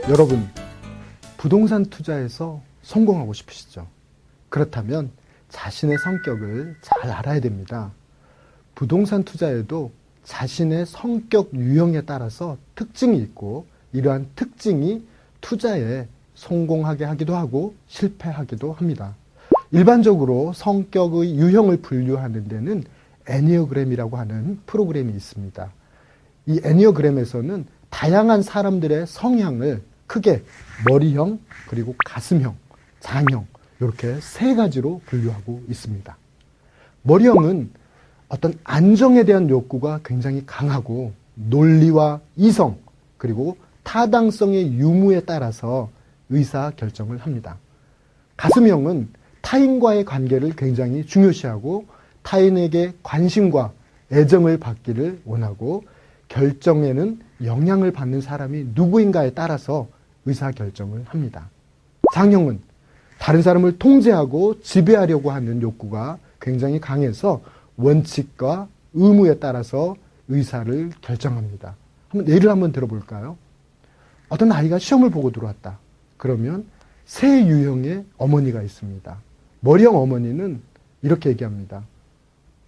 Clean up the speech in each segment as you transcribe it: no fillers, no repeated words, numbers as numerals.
여러분, 부동산 투자에서 성공하고 싶으시죠? 그렇다면 자신의 성격을 잘 알아야 됩니다. 부동산 투자에도 자신의 성격 유형에 따라서 특징이 있고, 이러한 특징이 투자에 성공하게 하기도 하고 실패하기도 합니다. 일반적으로 성격의 유형을 분류하는 데는 애니어그램이라고 하는 프로그램이 있습니다. 이 애니어그램에서는 다양한 사람들의 성향을 크게 머리형, 그리고 가슴형, 장형, 이렇게 세 가지로 분류하고 있습니다. 머리형은 어떤 안정에 대한 욕구가 굉장히 강하고, 논리와 이성, 그리고 타당성의 유무에 따라서 의사결정을 합니다. 가슴형은 타인과의 관계를 굉장히 중요시하고, 타인에게 관심과 애정을 받기를 원하고, 결정에는 영향을 받는 사람이 누구인가에 따라서 의사결정을 합니다. 장형은 다른 사람을 통제하고 지배하려고 하는 욕구가 굉장히 강해서 원칙과 의무에 따라서 의사를 결정합니다. 예를 한번 들어볼까요? 어떤 아이가 시험을 보고 들어왔다. 그러면 세 유형의 어머니가 있습니다. 머리형 어머니는 이렇게 얘기합니다.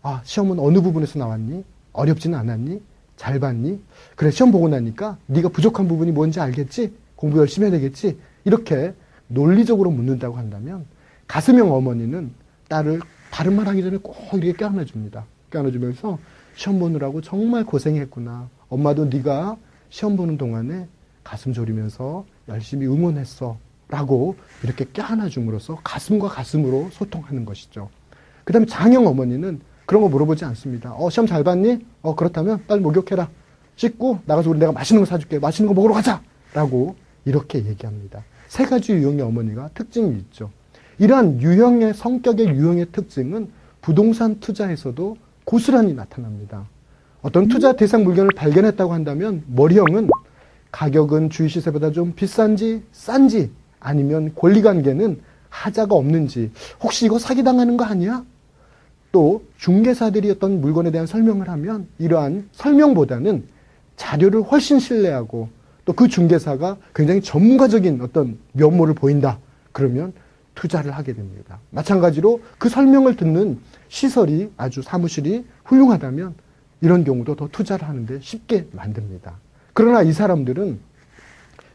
아, 시험은 어느 부분에서 나왔니? 어렵지는 않았니? 잘 봤니? 그래, 시험 보고 나니까 네가 부족한 부분이 뭔지 알겠지? 공부 열심히 해야 되겠지? 이렇게 논리적으로 묻는다고 한다면, 가슴형 어머니는 딸을 다른 말 하기 전에 꼭 이렇게 껴안아줍니다. 껴안아주면서 시험 보느라고 정말 고생했구나. 엄마도 네가 시험 보는 동안에 가슴 졸이면서 열심히 응원했어. 라고 이렇게 껴안아줌으로써 가슴과 가슴으로 소통하는 것이죠. 그 다음에 장형 어머니는 그런 거 물어보지 않습니다. 시험 잘 봤니? 그렇다면 빨리 목욕해라. 씻고 나가서 우리 내가 맛있는 거 사줄게. 맛있는 거 먹으러 가자. 라고 이렇게 얘기합니다. 세 가지 유형의 어머니가 특징이 있죠. 이러한 유형의 성격의 유형의 특징은 부동산 투자에서도 고스란히 나타납니다. 어떤 투자 대상 물건을 발견했다고 한다면 머리형은 가격은 주위 시세보다 좀 비싼지 싼지, 아니면 권리관계는 하자가 없는지, 혹시 이거 사기당하는 거 아니야? 또 중개사들이 어떤 물건에 대한 설명을 하면 이러한 설명보다는 자료를 훨씬 신뢰하고, 또 그 중개사가 굉장히 전문가적인 어떤 면모를 보인다. 그러면 투자를 하게 됩니다. 마찬가지로 그 설명을 듣는 시설이, 아주 사무실이 훌륭하다면 이런 경우도 더 투자를 하는데 쉽게 만듭니다. 그러나 이 사람들은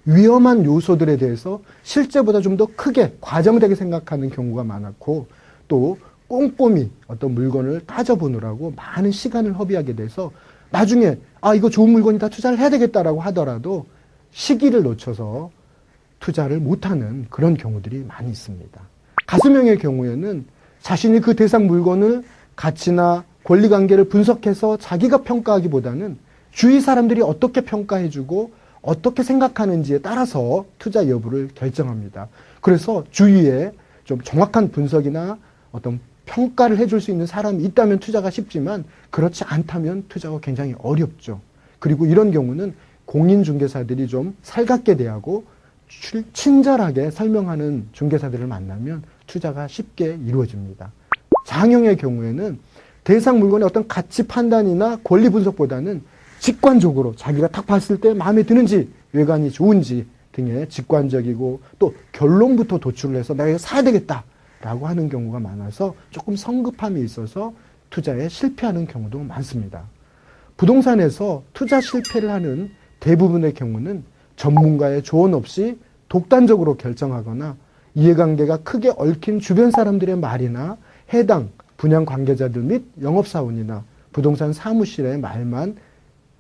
위험한 요소들에 대해서 실제보다 좀 더 크게 과장되게 생각하는 경우가 많았고, 또 꼼꼼히 어떤 물건을 따져보느라고 많은 시간을 허비하게 돼서 나중에 이거 좋은 물건이다, 투자를 해야 되겠다라고 하더라도 시기를 놓쳐서 투자를 못하는 그런 경우들이 많이 있습니다. 가슴형의 경우에는 자신이 그 대상 물건을 가치나 권리관계를 분석해서 자기가 평가하기보다는 주위 사람들이 어떻게 평가해주고 어떻게 생각하는지에 따라서 투자 여부를 결정합니다. 그래서 주위에 좀 정확한 분석이나 어떤 평가를 해줄 수 있는 사람이 있다면 투자가 쉽지만, 그렇지 않다면 투자가 굉장히 어렵죠. 그리고 이런 경우는 공인중개사들이 좀 살갑게 대하고 친절하게 설명하는 중개사들을 만나면 투자가 쉽게 이루어집니다. 장형의 경우에는 대상 물건의 어떤 가치 판단이나 권리 분석보다는 직관적으로 자기가 딱 봤을 때 마음에 드는지, 외관이 좋은지 등의 직관적이고, 또 결론부터 도출을 해서 내가 이거 사야 되겠다 라고 하는 경우가 많아서 조금 성급함이 있어서 투자에 실패하는 경우도 많습니다. 부동산에서 투자 실패를 하는 대부분의 경우는 전문가의 조언 없이 독단적으로 결정하거나, 이해관계가 크게 얽힌 주변 사람들의 말이나 해당 분양 관계자들 및 영업사원이나 부동산 사무실의 말만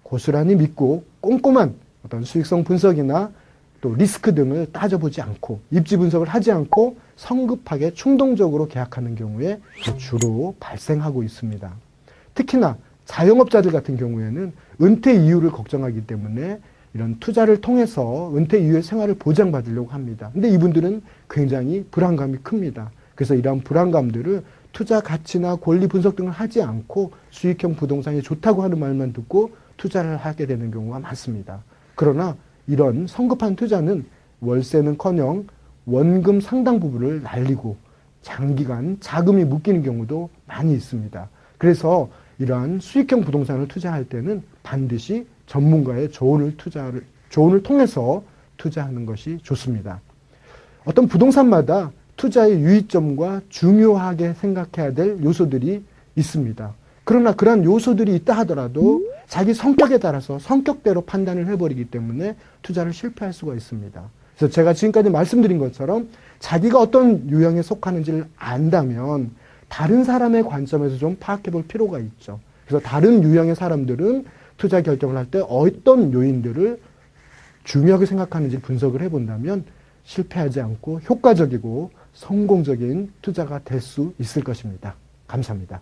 고스란히 믿고 꼼꼼한 어떤 수익성 분석이나 또 리스크 등을 따져보지 않고, 입지 분석을 하지 않고 성급하게 충동적으로 계약하는 경우에 주로 발생하고 있습니다. 특히나 자영업자들 같은 경우에는 은퇴 이후를 걱정하기 때문에 이런 투자를 통해서 은퇴 이후의 생활을 보장받으려고 합니다. 근데 이분들은 굉장히 불안감이 큽니다. 그래서 이러한 불안감들을 투자 가치나 권리 분석 등을 하지 않고 수익형 부동산이 좋다고 하는 말만 듣고 투자를 하게 되는 경우가 많습니다. 그러나 이런 성급한 투자는 월세는커녕 원금 상당 부분을 날리고 장기간 자금이 묶이는 경우도 많이 있습니다. 그래서 이러한 수익형 부동산을 투자할 때는 반드시 전문가의 조언을 통해서 투자하는 것이 좋습니다. 어떤 부동산마다 투자의 유의점과 중요하게 생각해야 될 요소들이 있습니다. 그러나 그러한 요소들이 있다 하더라도 자기 성격에 따라서 성격대로 판단을 해버리기 때문에 투자를 실패할 수가 있습니다. 그래서 제가 지금까지 말씀드린 것처럼 자기가 어떤 유형에 속하는지를 안다면 다른 사람의 관점에서 좀 파악해 볼 필요가 있죠. 그래서 다른 유형의 사람들은 투자 결정을 할 때 어떤 요인들을 중요하게 생각하는지 분석을 해본다면 실패하지 않고 효과적이고 성공적인 투자가 될 수 있을 것입니다. 감사합니다.